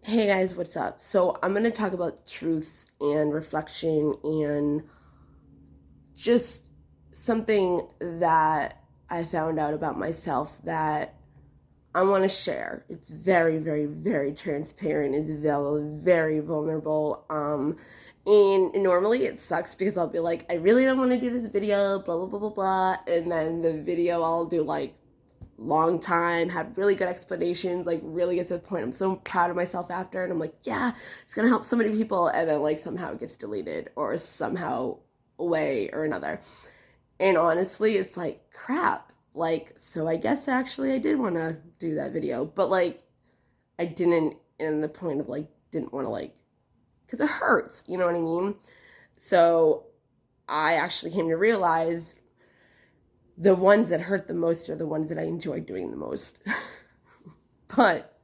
Hey guys, what's up? So I'm going to talk about truths and reflection and just something that I found out about myself that I want to share. It's very, very, very transparent. It's very vulnerable. And normally it sucks because I'll be like, I really don't want to do this video, blah, blah, blah, blah, blah. And then the video I'll do like long time, had really good explanations, like really get to the point. I'm so proud of myself after, and I'm like, yeah, it's gonna help so many people, and then like somehow it gets deleted or somehow a way or another. And honestly, it's like crap. Like, so I guess actually I did want to do that video, but like I didn't in the point of like didn't want to like because it hurts, you know what I mean? So I actually came to realize the ones that hurt the most are the ones that I enjoy doing the most. But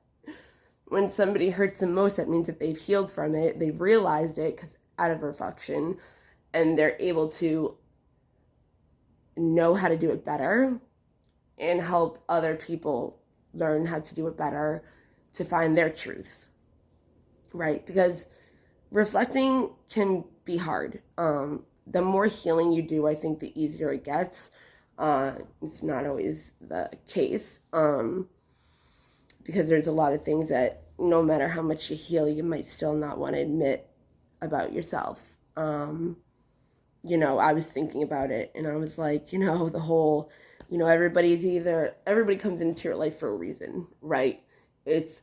when somebody hurts the most, that means that they've healed from it, they've realized it because out of reflection, and they're able to know how to do it better and help other people learn how to do it better to find their truths, right? Because reflecting can be hard. The more healing you do, I think the easier it gets. It's not always the case, because there's a lot of things that no matter how much you heal, you might still not want to admit about yourself. I was thinking about it and I was like, the whole, everybody comes into your life for a reason, right? It's,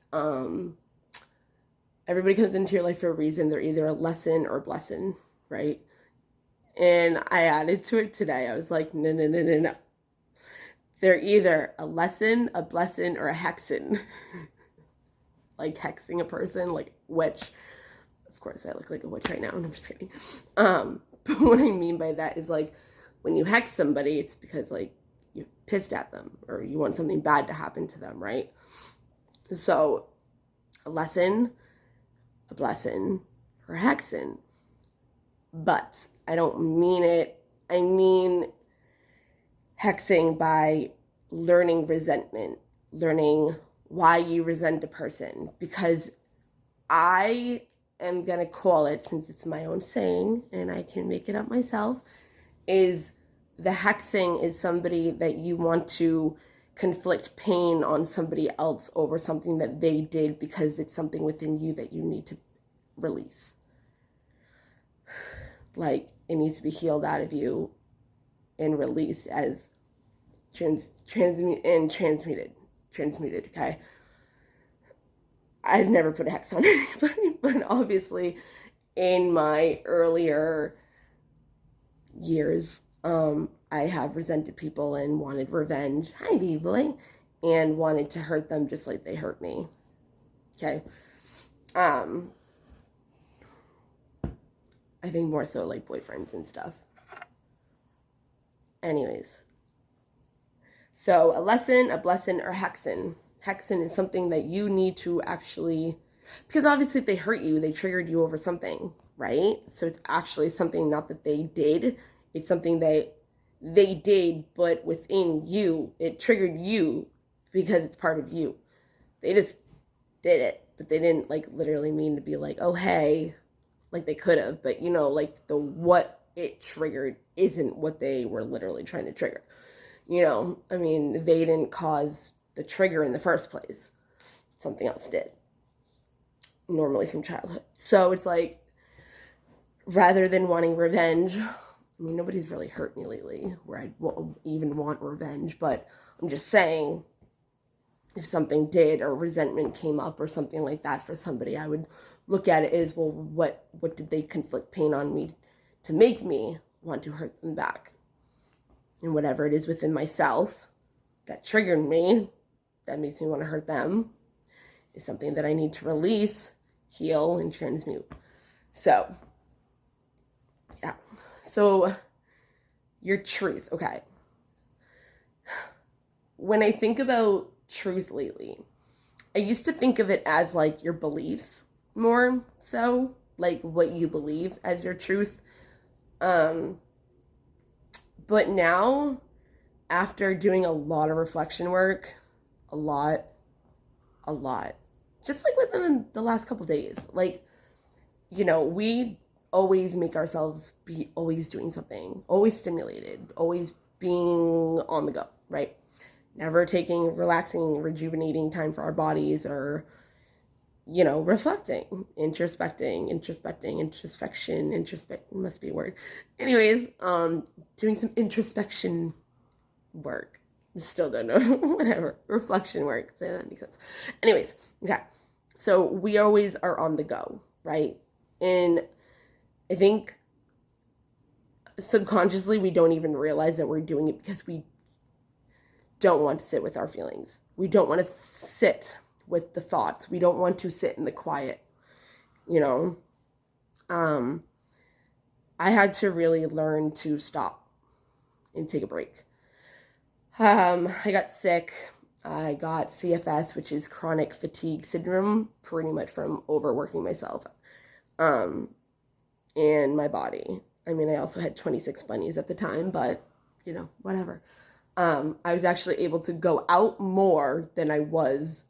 everybody comes into your life for a reason. They're either a lesson or a blessing, right? And I added to it today. I was like, no, no, no, no, no. They're either a lesson, a blessing, or a hexen. Like hexing a person, like witch. Of course, I look like a witch right now, and I'm just kidding. But what I mean by that is like when you hex somebody, it's because like you're pissed at them or you want something bad to happen to them, right? So a lesson, a blessing, or a hexen. But I don't mean it. I mean hexing by learning resentment, learning why you resent a person. Because I am going to call it, since it's my own saying and I can make it up myself, is the hexing is somebody that you want to conflict pain on somebody else over something that they did because it's something within you that you need to release. Like it needs to be healed out of you and released as transmuted. Okay, I've never put a hex on anybody, but obviously in my earlier years, I have resented people and wanted revenge. Hi, B-boy. And wanted to hurt them just like they hurt me. Okay. I think more so like boyfriends and stuff. Anyways. So a lesson, a blessing, or hexen. Hexen is something that you need to actually, because obviously if they hurt you, they triggered you over something, right? So it's actually something not that they did. It's something that they did, but within you, it triggered you because it's part of you. They just did it, but they didn't like literally mean to be like, oh, hey, like they could have, but like the what it triggered isn't what they were literally trying to trigger. I mean, they didn't cause the trigger in the first place. Something else did, normally from childhood. So it's like, rather than wanting revenge, I mean, nobody's really hurt me lately where I even want revenge, but I'm just saying, if something did or resentment came up or something like that for somebody, I would look at it as, well, what did they conflict pain on me to make me want to hurt them back? And whatever it is within myself that triggered me, that makes me want to hurt them, is something that I need to release, heal, and transmute. So, yeah. So, your truth, okay. When I think about truth lately, I used to think of it as like your beliefs more so, like what you believe as your truth. But now, after doing a lot of reflection work, a lot, just like within the last couple days. Like, you know, we always make ourselves be always doing something, always stimulated, always being on the go, right? Never taking relaxing, rejuvenating time for our bodies, or, you know, reflecting, introspection, must be a word. Anyways, doing some introspection work. Still don't know. Whatever. Reflection work. Say that makes sense. Anyways, okay. So we always are on the go, right? And I think subconsciously we don't even realize that we're doing it because we don't want to sit with our feelings. We don't want to sit with the thoughts. We don't want to sit in the quiet, you know? I had to really learn to stop and take a break. I got sick. I got CFS, which is chronic fatigue syndrome, pretty much from overworking myself and my body. I mean, I also had 26 bunnies at the time, but, you know, whatever. I was actually able to go out more than I was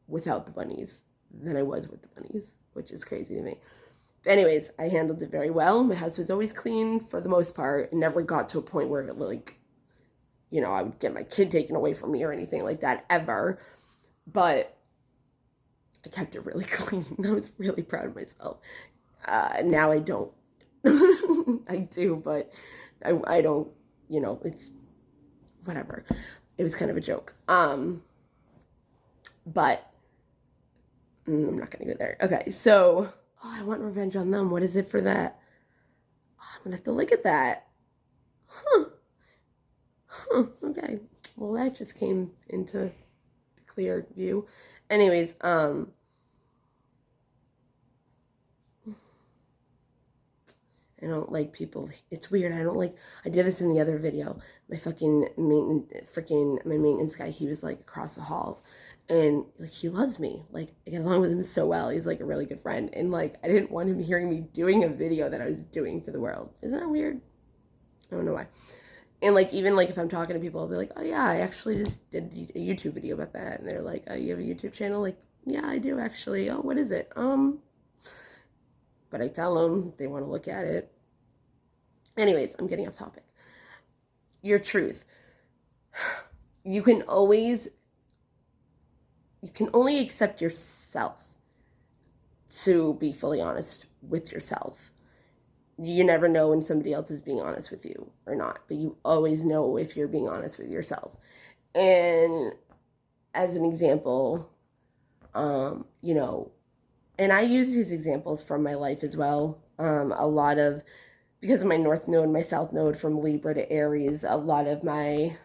without the bunnies, than I was with the bunnies, which is crazy to me. But anyways, I handled it very well. My house was always clean for the most part. It never got to a point where it, like, you know, I would get my kid taken away from me or anything like that, ever. But I kept it really clean. I was really proud of myself. Now I don't. I do, but I don't, you know, it's whatever. It was kind of a joke. But I'm not going to go there. Okay, so, I want revenge on them. What is it for that? I'm going to have to look at that. Okay. Well, that just came into clear view. Anyways, I don't like people. It's weird. I did this in the other video. My maintenance guy, he was like across the hall, and like, he loves me. Like, I get along with him so well. He's like a really good friend. And like, I didn't want him hearing me doing a video that I was doing for the world. Isn't that weird? I don't know why. And like, even like if I'm talking to people, I'll be like, oh yeah, I actually just did a YouTube video about that. And they're like, oh, you have a YouTube channel? Like, yeah, I do actually. Oh, what is it? But I tell them if they want to look at it. Anyways, I'm getting off topic. Your truth. You can only accept yourself to be fully honest with yourself. You never know when somebody else is being honest with you or not, but you always know if you're being honest with yourself. And as an example, you know, and I use these examples from my life as well. A lot of, because of my North Node, my South Node from Libra to Aries, a lot of my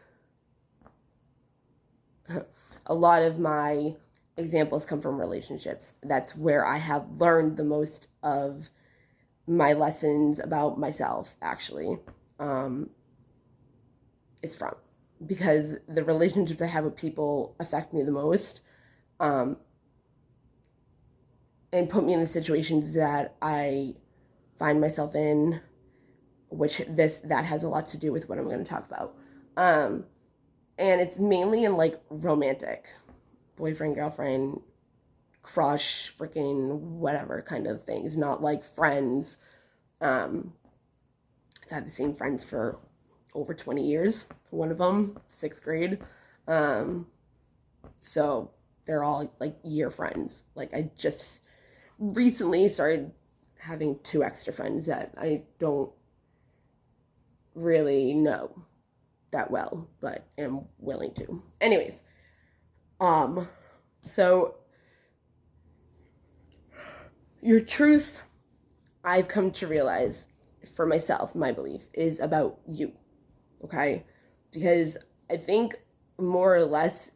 examples come from relationships. That's where I have learned the most of my lessons about myself, actually, is from, because the relationships I have with people affect me the most, and put me in the situations that I find myself in, which that has a lot to do with what I'm going to talk about. And it's mainly in like romantic, boyfriend, girlfriend, crush, freaking whatever kind of things, not like friends. I've had the same friends for over 20 years. One of them, 6th grade. So they're all like year friends. Like, I just recently started having 2 extra friends that I don't really know that well, but am willing to. Anyways, so your truth, I've come to realize for myself, my belief is about you, okay? Because I think more or less,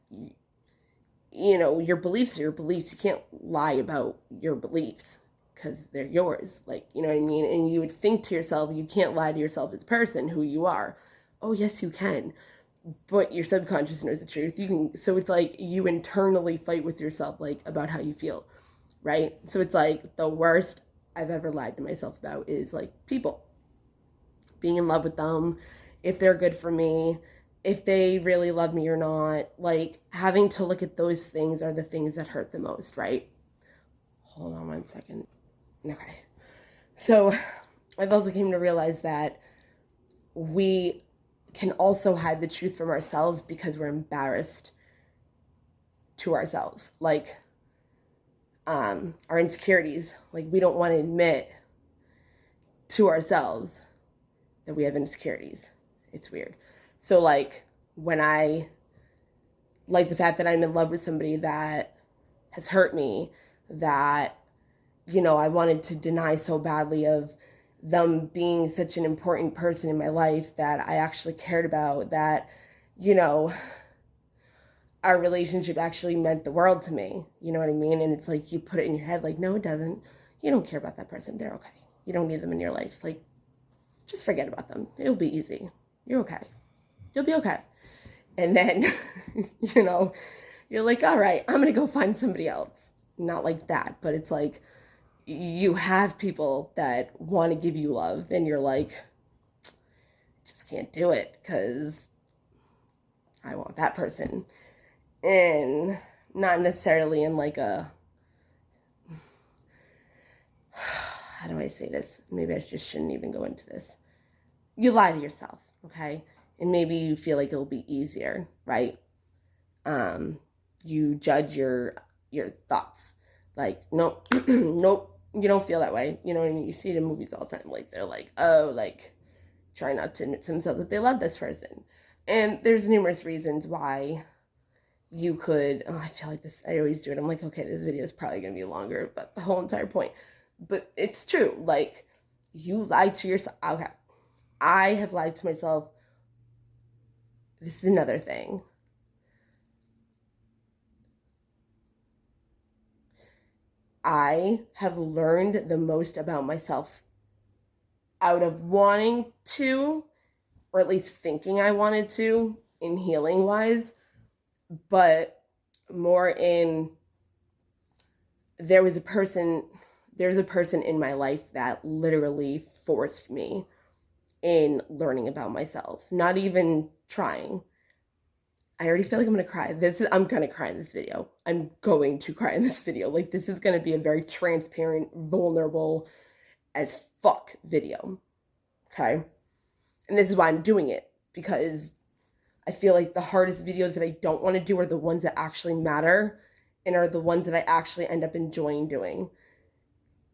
you know, your beliefs are your beliefs. You can't lie about your beliefs because they're yours. Like, you know what I mean? And you would think to yourself, you can't lie to yourself as a person, who you are. Oh, yes, you can. But your subconscious knows the truth. You can, so it's like you internally fight with yourself, like, about how you feel, right? So it's like the worst I've ever lied to myself about is like people. Being in love with them, if they're good for me, if they really love me or not. Like, having to look at those things are the things that hurt the most, right? Hold on 1 second. Okay. So I've also came to realize that we can also hide the truth from ourselves because we're embarrassed to ourselves. Like, our insecurities. Like, we don't want to admit to ourselves that we have insecurities. It's weird. So, like, when I, like the fact that I'm in love with somebody that has hurt me, that, you know, I wanted to deny so badly of them being such an important person in my life that I actually cared about, that, you know, our relationship actually meant the world to me. You know what I mean? And it's like, you put it in your head, like, no, it doesn't. You don't care about that person. They're okay. You don't need them in your life. Like, just forget about them. It'll be easy. You're okay. You'll be okay. And then, you know, you're like, all right, I'm going to go find somebody else. Not like that, but it's like, you have people that want to give you love, and you're like, just can't do it because I want that person. And not necessarily in like a, how do I say this? Maybe I just shouldn't even go into this. You lie to yourself, okay? And maybe you feel like it'll be easier, right? You judge your thoughts. Like, nope, nope, you don't feel that way. You know what I mean? You see it in movies all the time. Like, they're like, oh, like, try not to admit to themselves that they love this person. And there's numerous reasons why you could, oh, I feel like this, I always do it. I'm like, okay, this video is probably going to be longer, but the whole entire point. But it's true. Like, you lie to yourself. Okay. I have lied to myself. This is another thing. I have learned the most about myself out of wanting to, or at least thinking I wanted to, in healing wise, but more in, there's a person in my life that literally forced me in learning about myself, not even trying. I already feel like I'm gonna cry. I'm gonna cry in this video. I'm going to cry in this video. Like, this is gonna be a very transparent, vulnerable as fuck video. Okay? And this is why I'm doing it, because I feel like the hardest videos that I don't want to do are the ones that actually matter, and are the ones that I actually end up enjoying doing,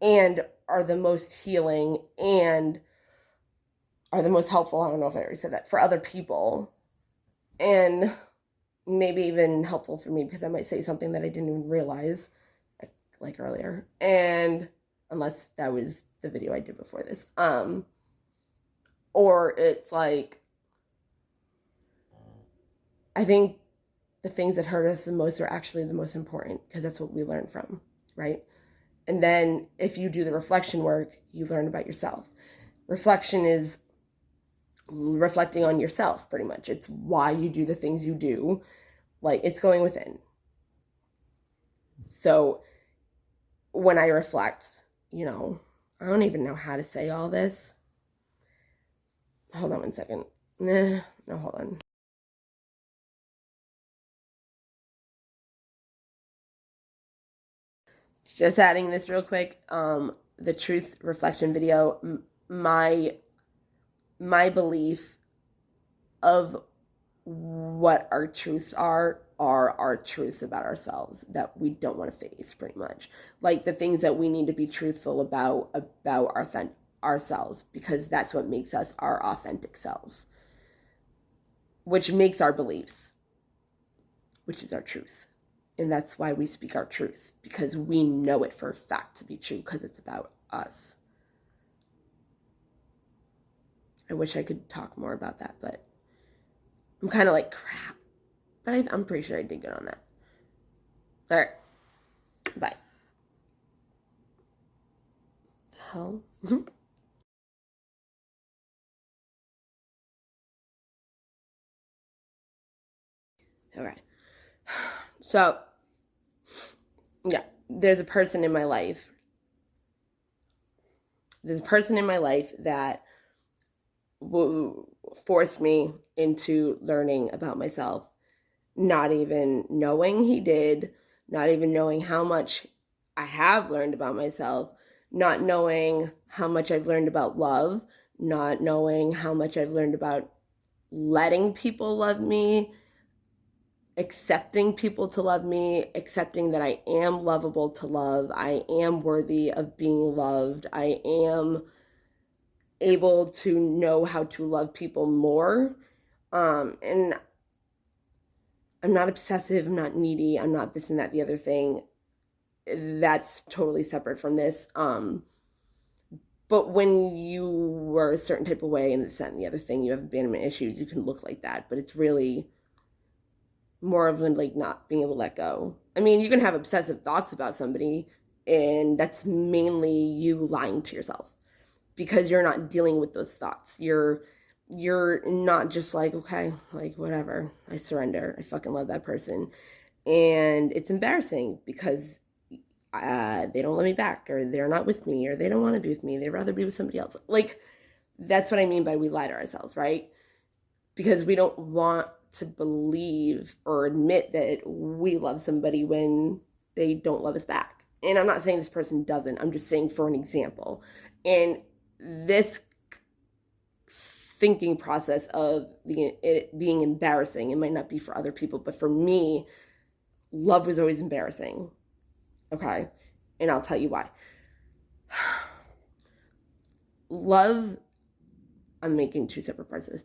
and are the most healing, and are the most helpful. I don't know if I already said that, for other people. And maybe even helpful for me, because I might say something that I didn't even realize, like earlier. And unless that was the video I did before this. Or it's like, I think the things that hurt us the most are actually the most important, because that's what we learn from, right? And then if you do the reflection work, you learn about yourself. Reflection is reflecting on yourself, pretty much. It's why you do the things you do. Like, it's going within. So when I reflect, you know, I don't even know how to say all this. Hold on 1 second. No, hold on. Just adding this real quick. The truth reflection video, my belief of what our truths are our truths about ourselves that we don't want to face, pretty much. Like, the things that we need to be truthful about ourselves, because that's what makes us our authentic selves, which makes our beliefs, which is our truth. And that's why we speak our truth, because we know it for a fact to be true, because it's about us. I wish I could talk more about that, but I'm kind of like, crap. But I'm pretty sure I did good on that. All right. Bye. The hell? All right. So, yeah, there's a person in my life. There's a person in my life that forced me into learning about myself, not even knowing he did, not even knowing how much I have learned about myself, not knowing how much I've learned about love, not knowing how much I've learned about letting people love me, accepting people to love me, accepting that I am lovable to love, I am worthy of being loved, I am able to know how to love people more. And I'm not obsessive, I'm not needy, I'm not this and that, the other thing. That's totally separate from this. But when you were a certain type of way and this, that, and the other thing, you have abandonment issues, you can look like that. But it's really more of like not being able to let go. I mean, you can have obsessive thoughts about somebody, and that's mainly you lying to yourself because you're not dealing with those thoughts. You're not just like, okay, like whatever, I surrender, I fucking love that person. And it's embarrassing because they don't let me back, or they're not with me, or they don't want to be with me, they'd rather be with somebody else. Like, that's what I mean by we lie to ourselves, right? Because we don't want to believe or admit that we love somebody when they don't love us back. And I'm not saying this person doesn't, I'm just saying for an example. And this thinking process of it being embarrassing, it might not be for other people, but for me, love was always embarrassing. Okay, and I'll tell you why. Love, I'm making two separate parts of this.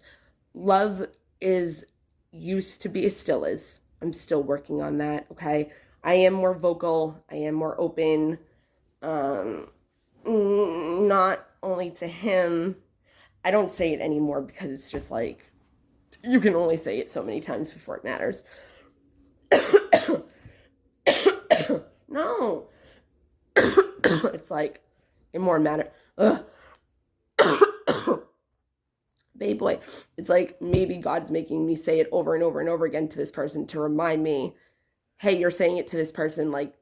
Love used to be, still is. I'm still working on that, okay? I am more vocal. I am more open. Not only to him. I don't say it anymore because it's just like, you can only say it so many times before it matters. No. It's like, it more matter. Babe boy. It's like maybe God's making me say it over and over and over again to this person to remind me, hey, you're saying it to this person, like,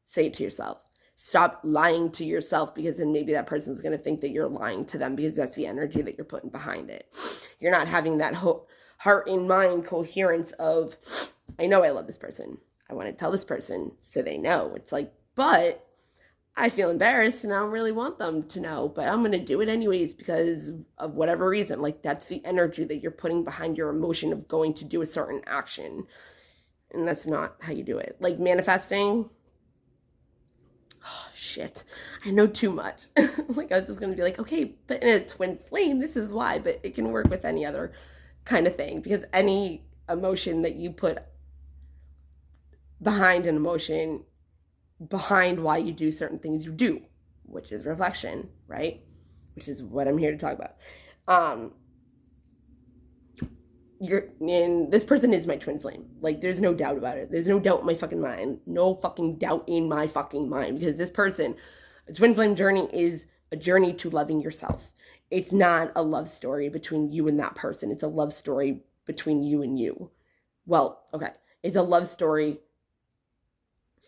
say it to yourself. Stop lying to yourself, because then maybe that person's going to think that you're lying to them because that's the energy that you're putting behind it. You're not having that heart and mind coherence of, I know I love this person. I want to tell this person so they know. It's like, but I feel embarrassed and I don't really want them to know, but I'm going to do it anyways because of whatever reason. Like, that's the energy that you're putting behind your emotion of going to do a certain action. And that's not how you do it. Like manifesting. Oh, shit. I know too much. Like, I was just going to be like, okay, but in a twin flame, this is why. But it can work with any other kind of thing, because any emotion that you put behind an emotion, behind why you do certain things you do, which is reflection, right? Which is what I'm here to talk about. And this person is my twin flame. Like, there's no doubt about it. There's no doubt in my fucking mind. No fucking doubt in my fucking mind. Because this person, a twin flame journey is a journey to loving yourself. It's not a love story between you and that person. It's a love story between you and you. Well, okay. It's a love story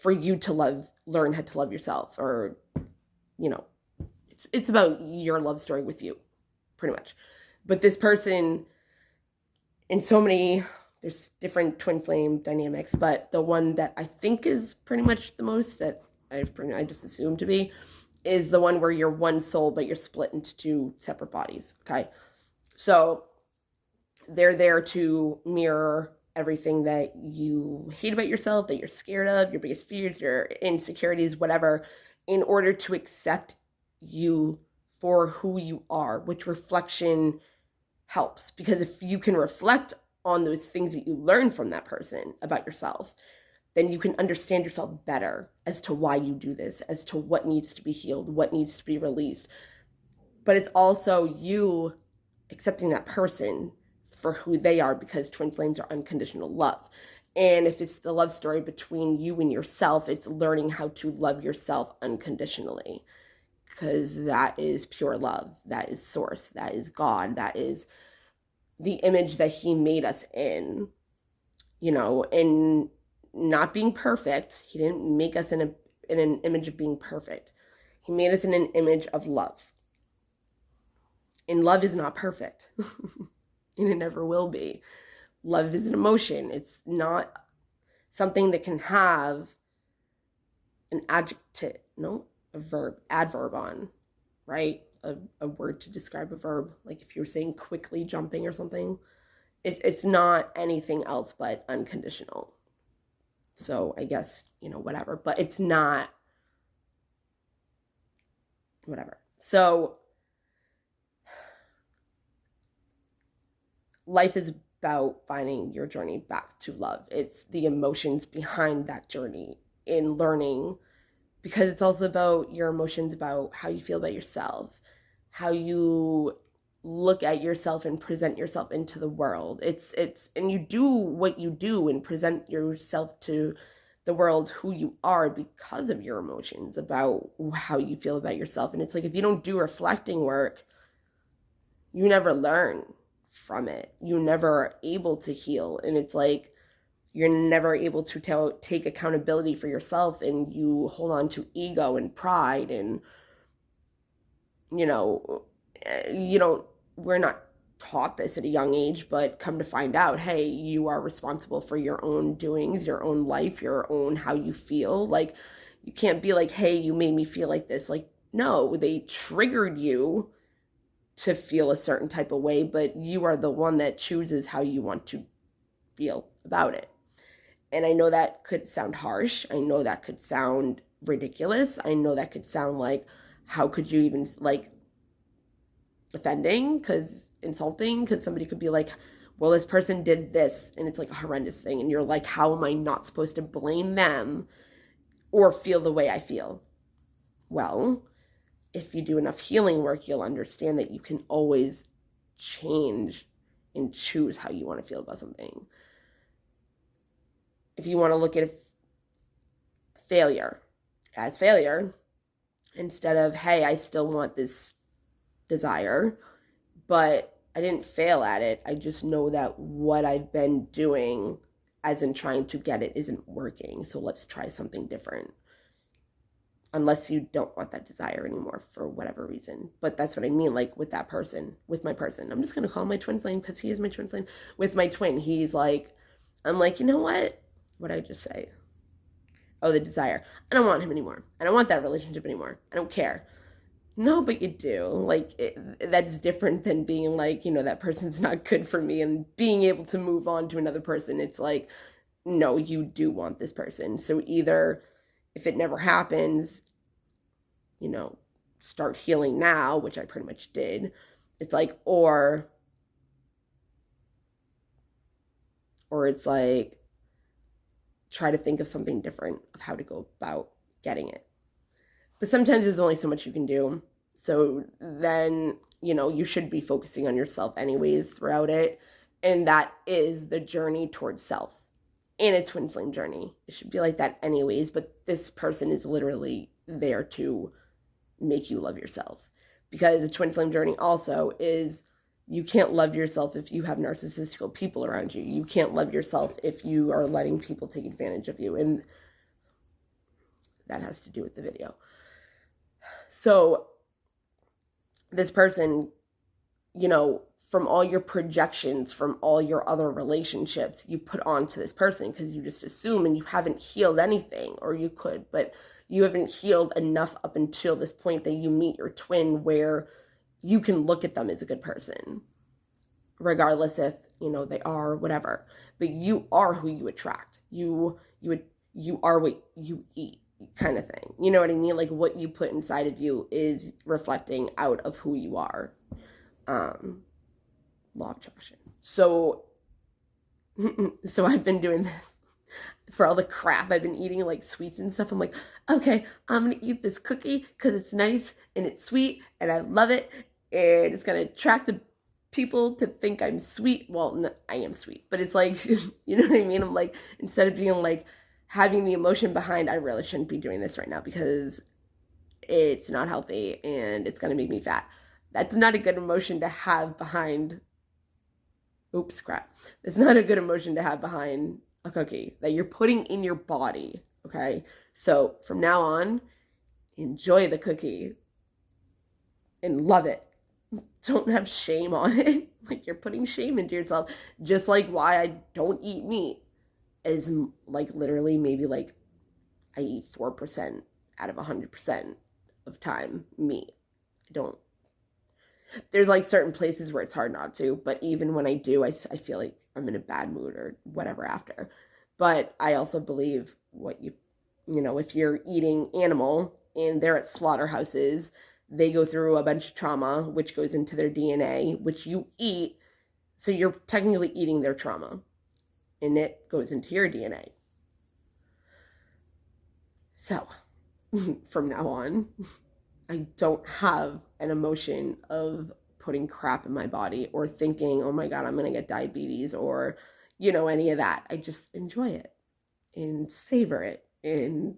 for you to learn how to love yourself. Or, you know, it's about your love story with you, pretty much. But this person, in so many, there's different twin flame dynamics, but the one that I think is pretty much the most, that I just assume to be, is the one where you're one soul, but you're split into two separate bodies, okay? So they're there to mirror everything that you hate about yourself, that you're scared of, your biggest fears, your insecurities, whatever, in order to accept you for who you are, which reflection helps. Because if you can reflect on those things that you learn from that person about yourself, then you can understand yourself better as to why you do this, as to what needs to be healed, what needs to be released. But it's also you accepting that person for who they are, because twin flames are unconditional love. And if it's the love story between you and yourself, it's learning how to love yourself unconditionally, because that is pure love. That is source. That is God. That is the image that he made us in, you know, and not being perfect. He didn't make us in an image of being perfect. He made us in an image of love. And love is not perfect. and it never will be. Love is an emotion. It's not something that can have an adjective, no, a verb, adverb on, right? A word to describe a verb. Like if you're saying quickly jumping or something, it's not anything else but unconditional. So I guess, whatever, but it's not whatever. So life is about finding your journey back to love. It's the emotions behind that journey in learning, because it's also about your emotions, about how you feel about yourself, how you look at yourself and present yourself into the world. It's and you do what you do and present yourself to the world who you are because of your emotions, about how you feel about yourself. And it's like, if you don't do reflecting work, you never learn from it. You never are able to heal. And it's like, you're never able to take accountability for yourself, and you hold on to ego and pride. And, we're not taught this at a young age, but come to find out, hey, you are responsible for your own doings, your own life, your own how you feel. Like, you can't be like, hey, you made me feel like this. Like, no, they triggered you to feel a certain type of way, but you are the one that chooses how you want to feel about it. And I know that could sound harsh. I know that could sound ridiculous. I know that could sound like, how could you even, like, offending, because insulting, because somebody could be like, well, this person did this, and it's like a horrendous thing, and you're like, how am I not supposed to blame them or feel the way I feel? Well, if you do enough healing work, you'll understand that you can always change and choose how you want to feel about something. If you want to look at failure as failure, instead of, hey, I still want this desire, but I didn't fail at it. I just know that what I've been doing, as in trying to get it, isn't working. So let's try something different. Unless you don't want that desire anymore for whatever reason. But that's what I mean, like with that person, with my person. I'm just going to call him my twin flame because he is my twin flame. With my twin, he's like, I'm like, you know what? What'd I just say? Oh, the desire. I don't want him anymore. I don't want that relationship anymore. I don't care. No, but you do. Like, that's different than being like, that person's not good for me and being able to move on to another person. It's like, no, you do want this person. So either, if it never happens, start healing now, which I pretty much did. It's like, or it's like, try to think of something different of how to go about getting it. But sometimes there's only so much you can do. So then, you should be focusing on yourself anyways throughout it. And that is the journey towards self. And a twin flame journey. It should be like that anyways. But this person is literally there to make you love yourself. Because a twin flame journey also is, you can't love yourself if you have narcissistic people around you. You can't love yourself if you are letting people take advantage of you. And that has to do with the video. So this person, from all your projections, from all your other relationships, you put onto this person because you just assume, and you haven't healed anything, or you could, but you haven't healed enough up until this point that you meet your twin where you can look at them as a good person, regardless if, they are whatever. But you are who you attract. You are what you eat, kind of thing. You know what I mean? Like, what you put inside of you is reflecting out of who you are. Law of attraction. So I've been doing this for all the crap I've been eating, like sweets and stuff. I'm like, okay, I'm going to eat this cookie because it's nice and it's sweet and I love it. And it's going to attract the people to think I'm sweet. Well, no, I am sweet, but it's like, you know what I mean? I'm like, instead of being like, having the emotion behind, I really shouldn't be doing this right now because it's not healthy and it's going to make me fat. That's not a good emotion to have behind. Oops, crap. It's not a good emotion to have behind a cookie that you're putting in your body, okay? So from now on, enjoy the cookie and love it don't have shame on it. Like, you're putting shame into yourself. Just like why I don't eat meat is like literally maybe like I eat 4% out of 100% of time meat. I don't. There's like certain places where it's hard not to, but even when I do, I feel like I'm in a bad mood or whatever after. But I also believe if you're eating animal and they're at slaughterhouses, they go through a bunch of trauma, which goes into their DNA, which you eat. So you're technically eating their trauma, and it goes into your DNA. So from now on, I don't have an emotion of putting crap in my body or thinking, oh my God, I'm going to get diabetes or, any of that. I just enjoy it and savor it and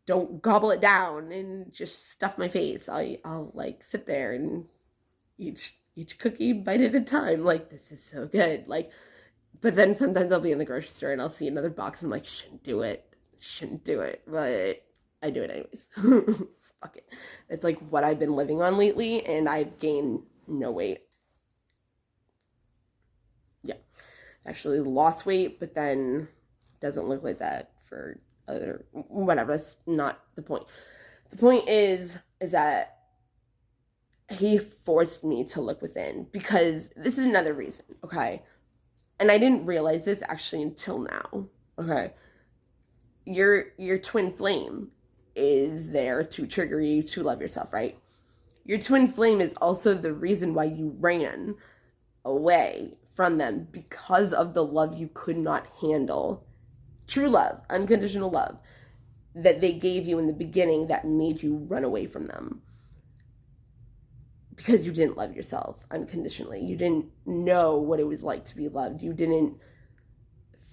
don't gobble it down and just stuff my face. I'll like sit there and each cookie bite at a time. Like, this is so good. Like, but then sometimes I'll be in the grocery store and I'll see another box and I'm like, shouldn't do it. But I do it anyways. Fuck it. It's like what I've been living on lately, and I've gained no weight. Yeah. Actually lost weight, but then it doesn't look like that for other whatever. That's not the point. The point is that he forced me to look within, because this is another reason, okay? And I didn't realize this actually until now, okay? Your twin flame is there to trigger you to love yourself, right? Your twin flame is also the reason why you ran away from them, because of the love you could not handle. True love, unconditional love that they gave you in the beginning that made you run away from them. Because you didn't love yourself unconditionally. You didn't know what it was like to be loved. You didn't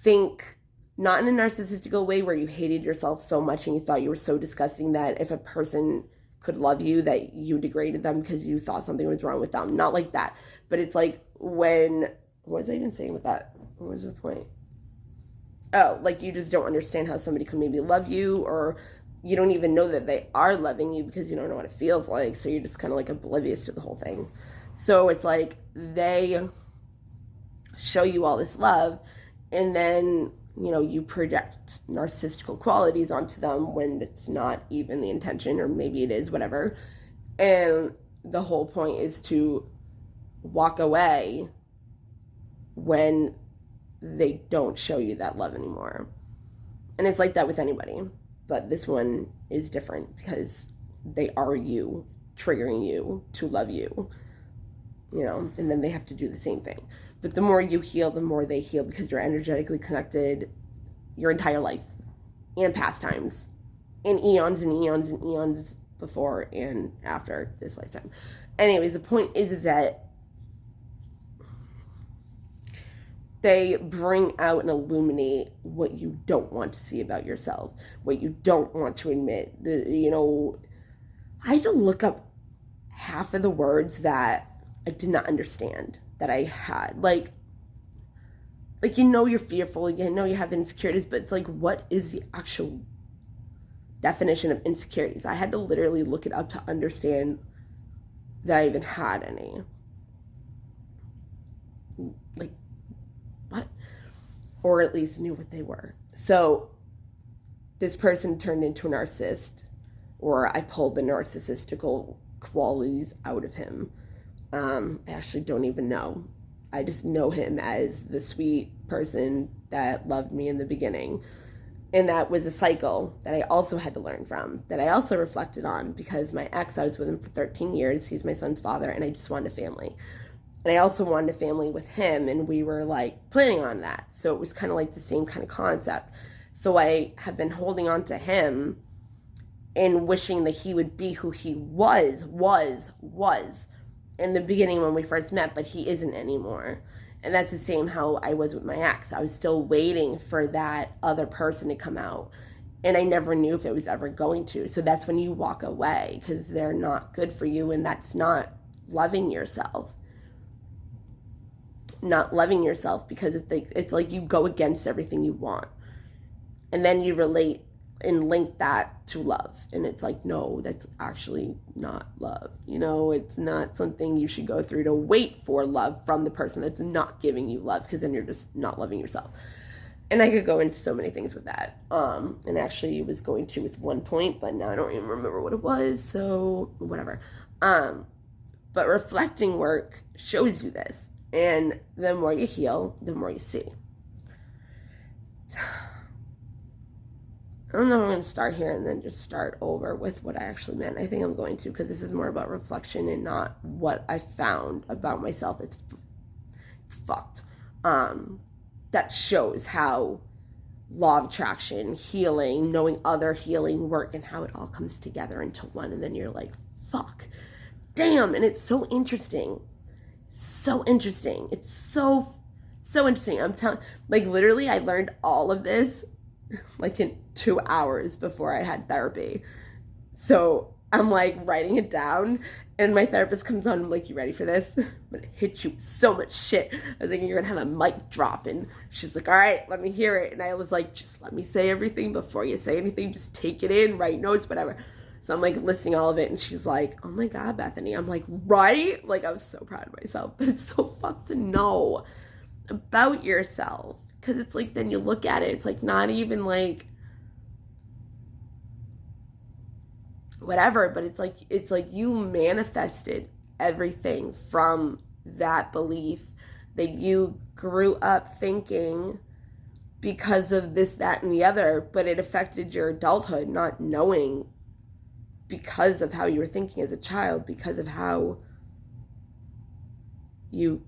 think, not in a narcissistic way where you hated yourself so much and you thought you were so disgusting that if a person could love you that you degraded them because you thought something was wrong with them. Not like that. But it's like what was I even saying with that? What was the point? Oh, like you just don't understand how somebody could maybe love you, or you don't even know that they are loving you because you don't know what it feels like. So you're just kind of like oblivious to the whole thing. So it's like they show you all this love, and then you project narcissistical qualities onto them when it's not even the intention, or maybe it is, whatever. And the whole point is to walk away when they don't show you that love anymore. And it's like that with anybody, but this one is different because they are you, triggering you to love you, and then they have to do the same thing. But the more you heal, the more they heal, because you're energetically connected your entire life and past times and eons and eons and eons before and after this lifetime. Anyways, the point is that they bring out and illuminate what you don't want to see about yourself, what you don't want to admit. I had to look up half of the words that I did not understand that I had. Like you're fearful, you have insecurities, but it's like, what is the actual definition of insecurities? I had to literally look it up to understand that I even had any. Like, what? Or at least knew what they were. So this person turned into a narcissist, or I pulled the narcissistical qualities out of him. I actually don't even know. I just know him as the sweet person that loved me in the beginning. And that was a cycle that I also had to learn from, that I also reflected on, because my ex, I was with him for 13 years. He's my son's father, and I just wanted a family. And I also wanted a family with him, and we were like planning on that. So it was kind of like the same kind of concept. So I have been holding on to him and wishing that he would be who he was in the beginning when we first met, but he isn't anymore. And that's the same how I was with my ex. I was still waiting for that other person to come out, and I never knew if it was ever going to. So that's when you walk away, because they're not good for you, and that's not loving yourself. Not loving yourself, because it's like you go against everything you want, and then you relate and link that to love. And it's like, no, that's actually not love. You know, it's not something you should go through to wait for love from the person that's not giving you love, because then you're just not loving yourself. And I could go into so many things with that. And actually was going to with one point, but now I don't even remember what it was, so whatever. But reflecting work shows you this. And the more you heal, the more you see. I don't know if I'm going to start here and then just start over with what I actually meant. I think I'm going to, because this is more about reflection and not what I found about myself. It's fucked. That shows how law of attraction, healing, knowing other healing work, and how it all comes together into one. And then you're like, fuck, damn. And it's so interesting. So interesting. It's so interesting. I'm telling, like, literally, I learned all of this like in 2 hours before I had therapy. So I'm like writing it down, and my therapist comes on, I'm like, you ready for this? I'm gonna hit you with so much shit. I was thinking you're gonna have a mic drop, and she's like, all right, let me hear it. And I was like, just let me say everything before you say anything. Just take it in, write notes, whatever. So I'm like listening all of it, and she's like, oh my God, Bethany. I'm like, right? Like, I was so proud of myself. But it's so fucked to know about yourself, because it's like, then you look at it, it's like not even like whatever, but it's like you manifested everything from that belief that you grew up thinking because of this, that, and the other, but it affected your adulthood, not knowing, because of how you were thinking as a child, because of how you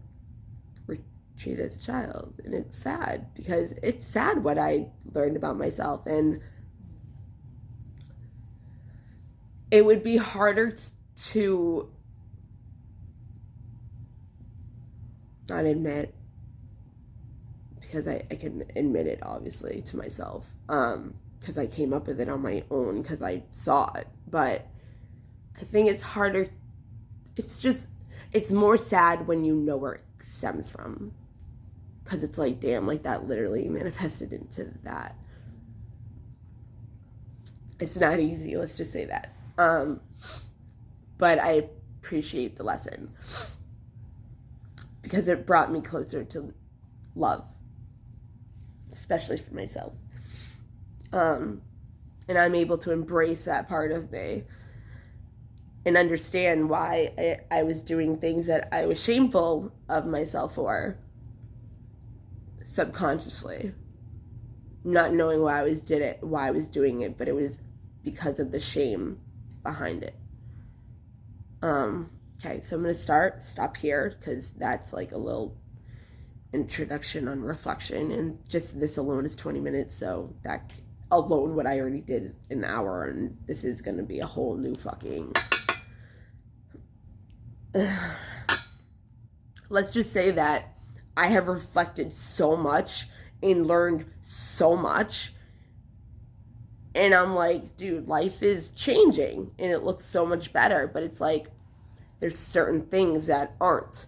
were treated as a child. And it's sad, because it's sad what I learned about myself, and it would be harder to not admit, because I can admit it obviously to myself, because I came up with it on my own, because I saw it. But I think it's harder, it's more sad when you know where it stems from, because it's like, damn, like that literally manifested into that. It's not easy, let's just say that. But I appreciate the lesson, because it brought me closer to love, especially for myself. And I'm able to embrace that part of me and understand why I was doing things that I was shameful of myself for, subconsciously, not knowing why I was doing it, but it was because of the shame behind it. Okay, so I'm going to stop here, because that's like a little introduction on reflection, and just this alone is 20 minutes, so that alone, what I already did, is an hour, and this is going to be a whole new fucking... Let's just say that I have reflected so much and learned so much, and I'm like, dude, life is changing, and it looks so much better, but it's like, there's certain things that aren't,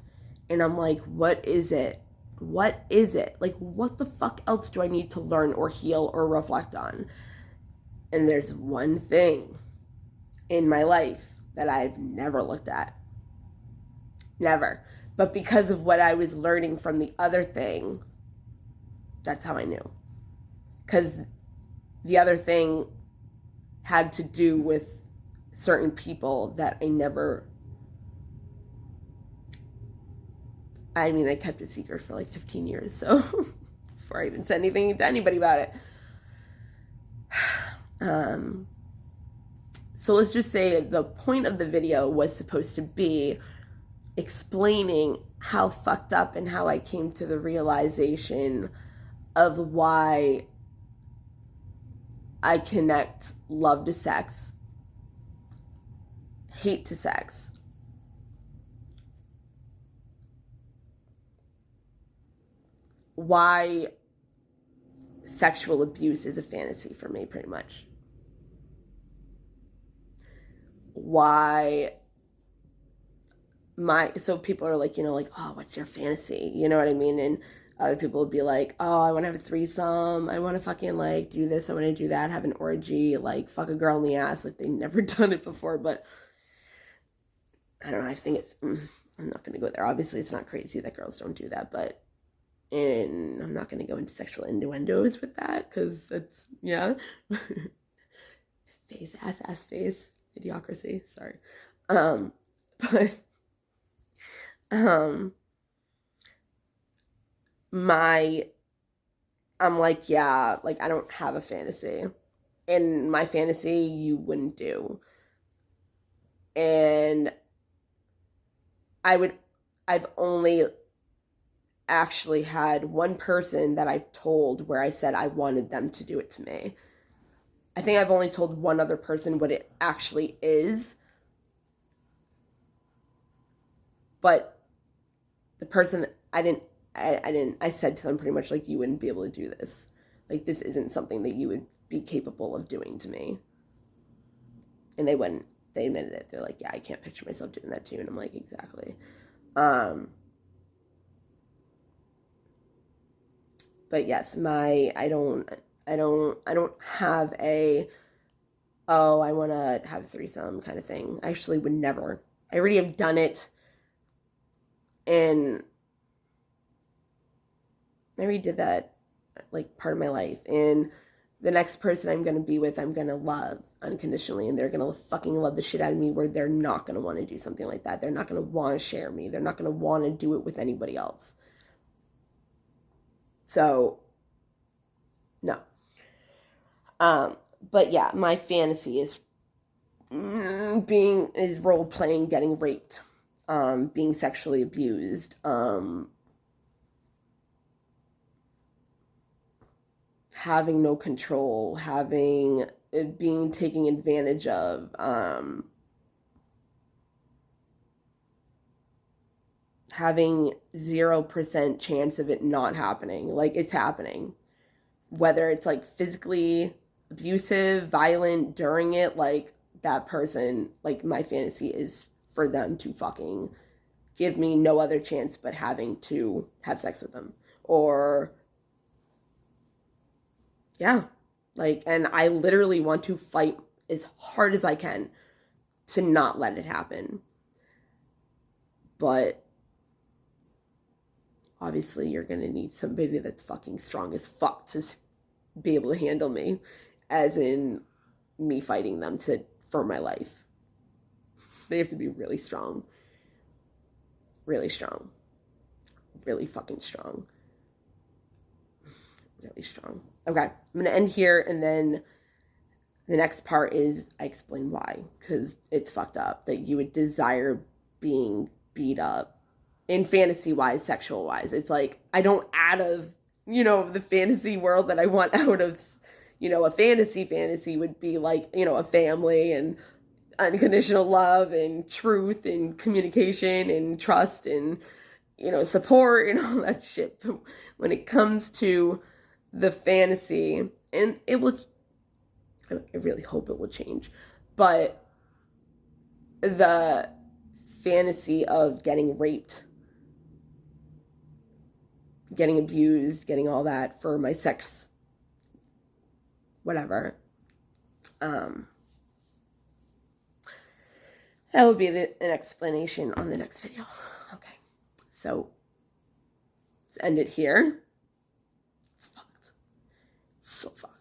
and I'm like, what is it? What is it? Like, what the fuck else do I need to learn or heal or reflect on? And there's one thing in my life that I've never looked at. Never. But because of what I was learning from the other thing, that's how I knew. Because the other thing had to do with certain people that I kept it secret for like 15 years, so before I even said anything to anybody about it. So let's just say the point of the video was supposed to be explaining how fucked up and how I came to the realization of why I connect love to sex, hate to sex, why sexual abuse is a fantasy for me, pretty much. Why so people are like, like, oh, what's your fantasy? You know what I mean? And Other people would be like, oh, I want to have a threesome. I want to fucking, like, do this. I want to do that. Have an orgy. Like, fuck a girl in the ass. Like, they've never done it before. But I don't know. I think it's, I'm not going to go there. Obviously, it's not crazy that girls don't do that. But, and I'm not going to go into sexual innuendos with that. Because it's, yeah. Ass face. Idiocracy. Sorry. But, I'm like, yeah, like, I don't have a fantasy. And my fantasy, you wouldn't do. And I've only actually had one person that I've told where I said I wanted them to do it to me. I think I've only told one other person what it actually is. But the person that I said to them pretty much, like, you wouldn't be able to do this. Like, this isn't something that you would be capable of doing to me. And they wouldn't. They admitted it. They're like, yeah, I can't picture myself doing that to you. And I'm like, exactly. But yes, I don't have a, oh, I want to have a threesome kind of thing. I actually would never. I already have done it. And I already did that, like, part of my life. And the next person I'm going to be with, I'm going to love unconditionally. And they're going to fucking love the shit out of me, where they're not going to want to do something like that. They're not going to want to share me. They're not going to want to do it with anybody else. So, no. But yeah, my fantasy is role playing, getting raped, being sexually abused, having no control, being taken advantage of, having 0% chance of it not happening. Like, it's happening. Whether it's, like, physically abusive, violent during it, like, that person, like, my fantasy is for them to fucking give me no other chance but having to have sex with them. Or, yeah, like, and I literally want to fight as hard as I can to not let it happen. But obviously you're going to need somebody that's fucking strong as fuck to be able to handle me, as in me fighting them for my life. They have to be really strong. Really strong. Really fucking strong. Really strong. Okay, I'm going to end here, and then the next part is I explain why, because it's fucked up that you would desire being beat up in fantasy-wise, sexual-wise. It's like, I don't out of, the fantasy world that I want out of, a fantasy would be like, a family and unconditional love and truth and communication and trust and, support and all that shit. But when it comes to the fantasy, and I really hope it will change, but the fantasy of getting raped, getting abused, getting all that for my sex, whatever, that will be an explanation on the next video. Okay, so let's end it here. It's fucked. It's so fucked.